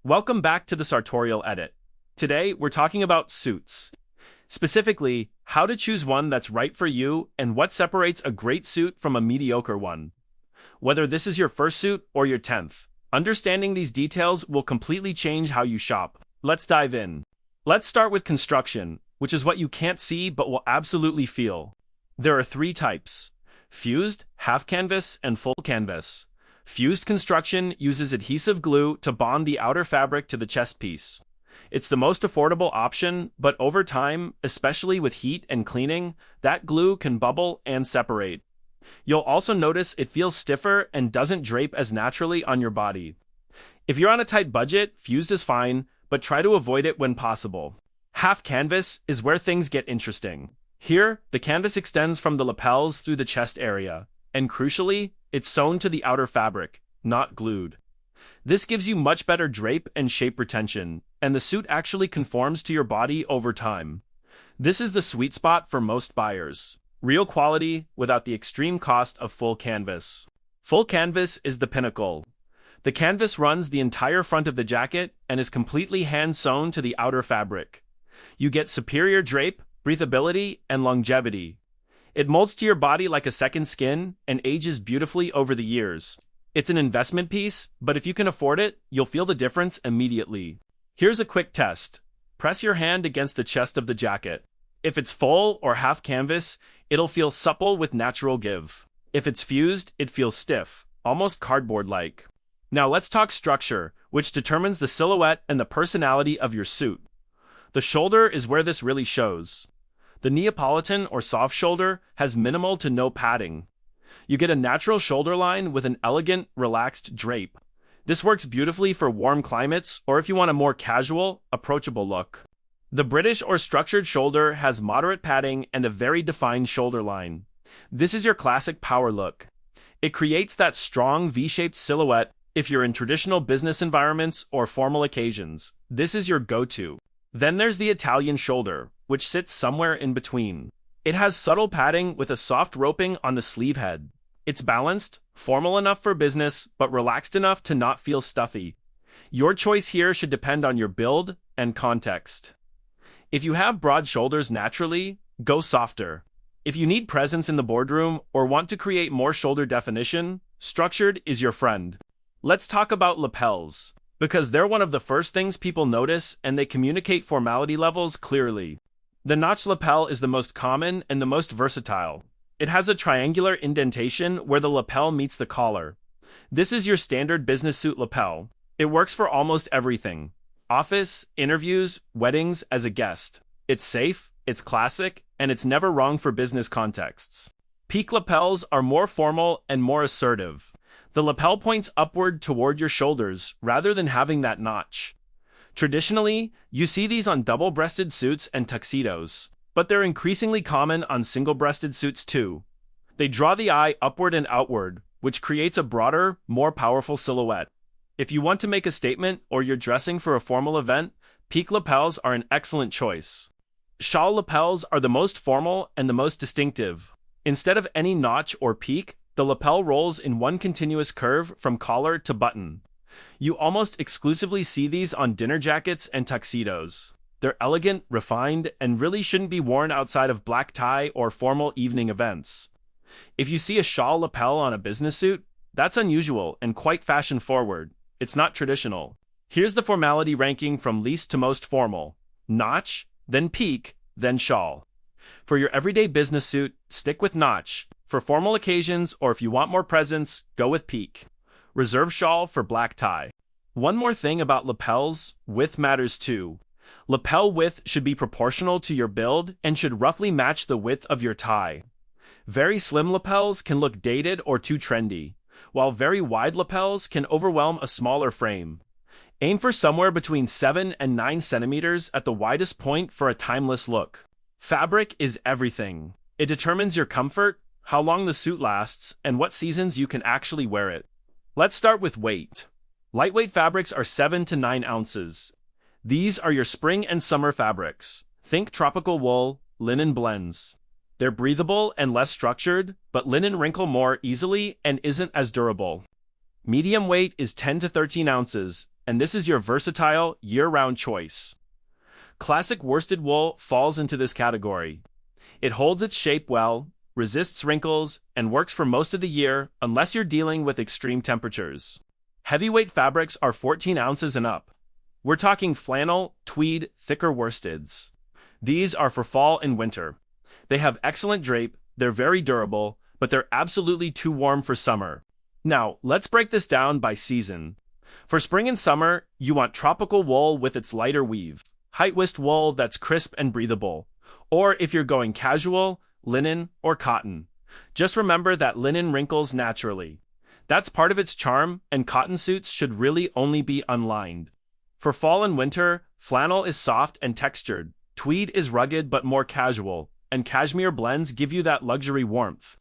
Welcome back to the Sartorial Edit. Today, we're talking about suits. Specifically, how to choose one that's right for you and what separates a great suit from a mediocre one. Whether this is your first suit or your 10th, understanding these details will completely change how you shop. Let's dive in. Let's start with construction, which is what you can't see but will absolutely feel. There are three types: fused, half canvas, and full canvas. Fused construction uses adhesive glue to bond the outer fabric to the chest piece. It's the most affordable option, but over time, especially with heat and cleaning, that glue can bubble and separate. You'll also notice it feels stiffer and doesn't drape as naturally on your body. If you're on a tight budget, fused is fine, but try to avoid it when possible. Half canvas is where things get interesting. Here, the canvas extends from the lapels through the chest area, and crucially, it's sewn to the outer fabric, not glued. This gives you much better drape and shape retention, and the suit actually conforms to your body over time. This is the sweet spot for most buyers. Real quality without the extreme cost of full canvas. Full canvas is the pinnacle. The canvas runs the entire front of the jacket and is completely hand-sewn to the outer fabric. You get superior drape, breathability, and longevity. It molds to your body like a second skin and ages beautifully over the years. It's an investment piece, but if you can afford it, you'll feel the difference immediately. Here's a quick test. Press your hand against the chest of the jacket. If it's full or half canvas, it'll feel supple with natural give. If it's fused, it feels stiff, almost cardboard-like. Now let's talk structure, which determines the silhouette and the personality of your suit. The shoulder is where this really shows. The Neapolitan or soft shoulder has minimal to no padding. You get a natural shoulder line with an elegant, relaxed drape. This works beautifully for warm climates or if you want a more casual, approachable look. The British or structured shoulder has moderate padding and a very defined shoulder line. This is your classic power look. It creates that strong V-shaped silhouette if you're in traditional business environments or formal occasions. This is your go-to. Then there's the Italian shoulder, which sits somewhere in between. It has subtle padding with a soft roping on the sleeve head. It's balanced, formal enough for business, but relaxed enough to not feel stuffy. Your choice here should depend on your build and context. If you have broad shoulders naturally, go softer. If you need presence in the boardroom or want to create more shoulder definition, structured is your friend. Let's talk about lapels, because they're one of the first things people notice and they communicate formality levels clearly. The notch lapel is the most common and the most versatile. It has a triangular indentation where the lapel meets the collar. This is your standard business suit lapel. It works for almost everything: office, interviews, weddings, as a guest. It's safe, it's classic, and it's never wrong for business contexts. Peak lapels are more formal and more assertive. The lapel points upward toward your shoulders rather than having that notch. Traditionally, you see these on double-breasted suits and tuxedos, but they're increasingly common on single-breasted suits too. They draw the eye upward and outward, which creates a broader, more powerful silhouette. If you want to make a statement or you're dressing for a formal event, peak lapels are an excellent choice. Shawl lapels are the most formal and the most distinctive. Instead of any notch or peak, the lapel rolls in one continuous curve from collar to button. You almost exclusively see these on dinner jackets and tuxedos. They're elegant, refined, and really shouldn't be worn outside of black tie or formal evening events. If you see a shawl lapel on a business suit, that's unusual and quite fashion-forward. It's not traditional. Here's the formality ranking from least to most formal: notch, then peak, then shawl. For your everyday business suit, stick with notch. For formal occasions or if you want more presence, go with peak. Reserve shawl for black tie. One more thing about lapels: width matters too. Lapel width should be proportional to your build and should roughly match the width of your tie. Very slim lapels can look dated or too trendy, while very wide lapels can overwhelm a smaller frame. Aim for somewhere between 7 and 9 centimeters at the widest point for a timeless look. Fabric is everything. It determines your comfort, how long the suit lasts, and what seasons you can actually wear it. Let's start with weight. Lightweight fabrics are 7 to 9 ounces. These are your spring and summer fabrics. Think tropical wool, linen blends. They're breathable and less structured, but linen wrinkle more easily and isn't as durable. Medium weight is 10 to 13 ounces. and this is your versatile, year-round choice. Classic worsted wool falls into this category. It holds its shape well, resists wrinkles, and works for most of the year unless you're dealing with extreme temperatures. Heavyweight fabrics are 14 ounces and up. We're talking flannel, tweed, thicker worsteds. These are for fall and winter. They have excellent drape, they're very durable, but they're absolutely too warm for summer. Now, let's break this down by season. For spring and summer, you want tropical wool with its lighter weave, high-waist wool that's crisp and breathable. Or if you're going casual, linen or cotton. Just remember that linen wrinkles naturally. That's part of its charm, and cotton suits should really only be unlined. For fall and winter, flannel is soft and textured, tweed is rugged but more casual, and cashmere blends give you that luxury warmth.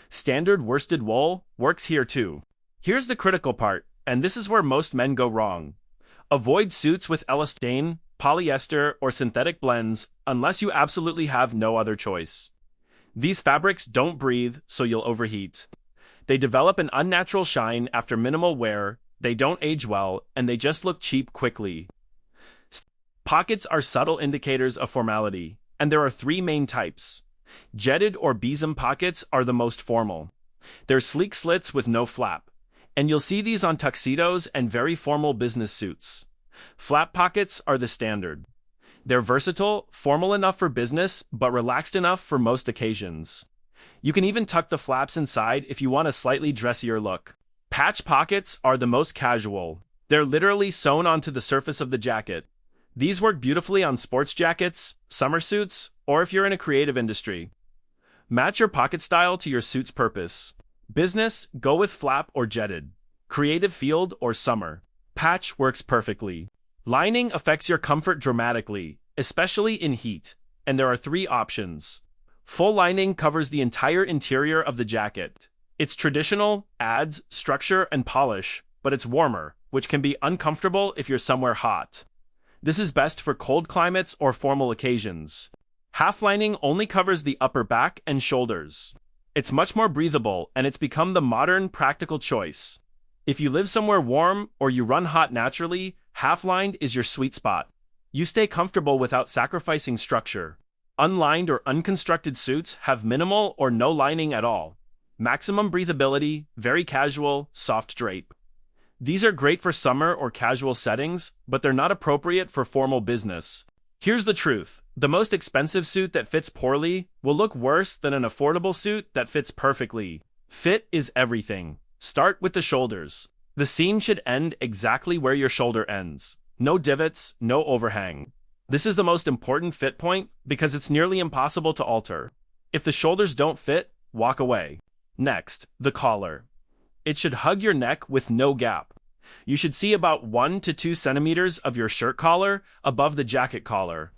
Standard worsted wool works here too. Here's the critical part, and this is where most men go wrong. Avoid suits with elastane, polyester, or synthetic blends unless you absolutely have no other choice. These fabrics don't breathe, so you'll overheat. They develop an unnatural shine after minimal wear, they don't age well, and they just look cheap quickly. Pockets are subtle indicators of formality, and there are three main types. Jetted or besom pockets are the most formal. They're sleek slits with no flap, and you'll see these on tuxedos and very formal business suits. Flap pockets are the standard. They're versatile, formal enough for business, but relaxed enough for most occasions. You can even tuck the flaps inside if you want a slightly dressier look. Patch pockets are the most casual. They're literally sewn onto the surface of the jacket. These work beautifully on sports jackets, summer suits, or if you're in a creative industry. Match your pocket style to your suit's purpose. Business, go with flap or jetted. Creative, field or summer. Patch works perfectly. Lining affects your comfort dramatically, especially in heat, and there are three options. Full lining covers the entire interior of the jacket. It's traditional, adds structure and polish, but it's warmer, which can be uncomfortable if you're somewhere hot. This is best for cold climates or formal occasions. Half lining only covers the upper back and shoulders. It's much more breathable, and it's become the modern, practical choice. If you live somewhere warm or you run hot naturally, half-lined is your sweet spot. You stay comfortable without sacrificing structure. Unlined or unconstructed suits have minimal or no lining at all. Maximum breathability, very casual, soft drape. These are great for summer or casual settings, but they're not appropriate for formal business. Here's the truth. The most expensive suit that fits poorly will look worse than an affordable suit that fits perfectly. Fit is everything. Start with the shoulders. The seam should end exactly where your shoulder ends. No divots, no overhang. This is the most important fit point because it's nearly impossible to alter. If the shoulders don't fit, walk away. Next, the collar. It should hug your neck with no gap. You should see about 1 to 2 centimeters of your shirt collar above the jacket collar.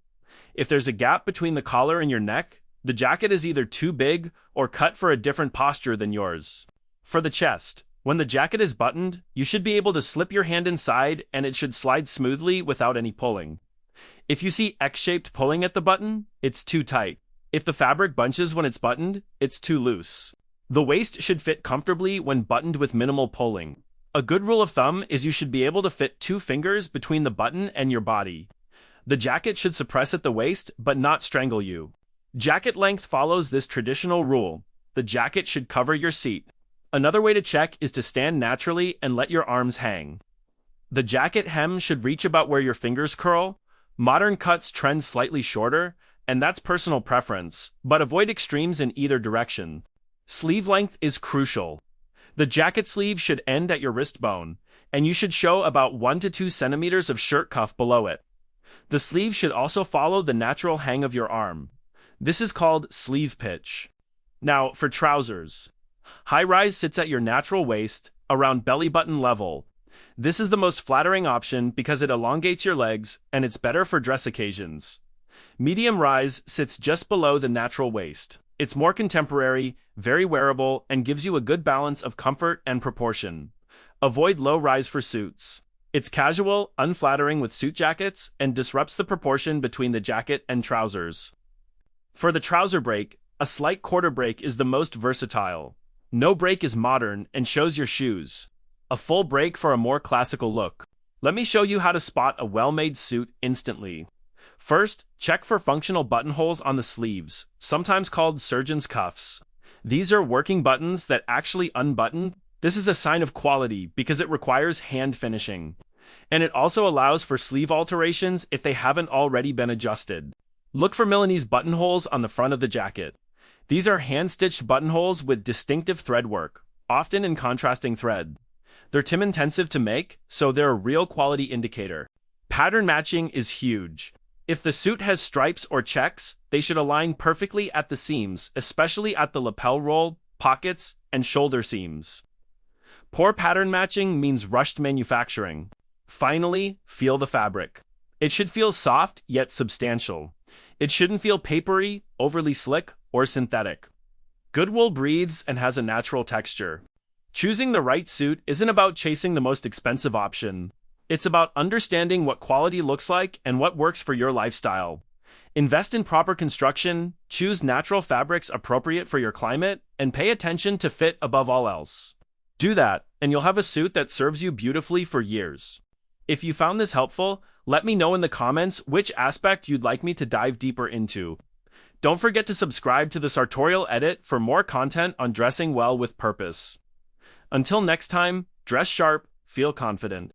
If there's a gap between the collar and your neck, the jacket is either too big or cut for a different posture than yours. For the chest, when the jacket is buttoned, you should be able to slip your hand inside and it should slide smoothly without any pulling. If you see X-shaped pulling at the button, it's too tight. If the fabric bunches when it's buttoned, it's too loose. The waist should fit comfortably when buttoned with minimal pulling. A good rule of thumb is you should be able to fit 2 fingers between the button and your body. The jacket should suppress at the waist, but not strangle you. Jacket length follows this traditional rule. The jacket should cover your seat. Another way to check is to stand naturally and let your arms hang. The jacket hem should reach about where your fingers curl. Modern cuts trend slightly shorter, and that's personal preference, but avoid extremes in either direction. Sleeve length is crucial. The jacket sleeve should end at your wrist bone, and you should show about 1 to 2 centimeters of shirt cuff below it. The sleeve should also follow the natural hang of your arm. This is called sleeve pitch. Now, for trousers. High rise sits at your natural waist, around belly button level. This is the most flattering option because it elongates your legs, and it's better for dress occasions. Medium rise sits just below the natural waist. It's more contemporary, very wearable, and gives you a good balance of comfort and proportion. Avoid low rise for suits. It's casual, unflattering with suit jackets, and disrupts the proportion between the jacket and trousers. For the trouser break, a slight quarter break is the most versatile. No break is modern and shows your shoes. A full break for a more classical look. Let me show you how to spot a well-made suit instantly. First, check for functional buttonholes on the sleeves, sometimes called surgeon's cuffs. These are working buttons that actually unbutton. This is a sign of quality because it requires hand finishing. And it also allows for sleeve alterations if they haven't already been adjusted. Look for Milanese buttonholes on the front of the jacket. These are hand-stitched buttonholes with distinctive thread work, often in contrasting thread. They're time-intensive to make, so they're a real quality indicator. Pattern matching is huge. If the suit has stripes or checks, they should align perfectly at the seams, especially at the lapel roll, pockets, and shoulder seams. Poor pattern matching means rushed manufacturing. Finally, feel the fabric. It should feel soft yet substantial. It shouldn't feel papery, overly slick, or synthetic. Good wool breathes and has a natural texture. Choosing the right suit isn't about chasing the most expensive option. It's about understanding what quality looks like and what works for your lifestyle. Invest in proper construction, choose natural fabrics appropriate for your climate, and pay attention to fit above all else. Do that, and you'll have a suit that serves you beautifully for years. If you found this helpful, let me know in the comments which aspect you'd like me to dive deeper into. Don't forget to subscribe to the Sartorial Edit for more content on dressing well with purpose. Until next time, dress sharp, feel confident.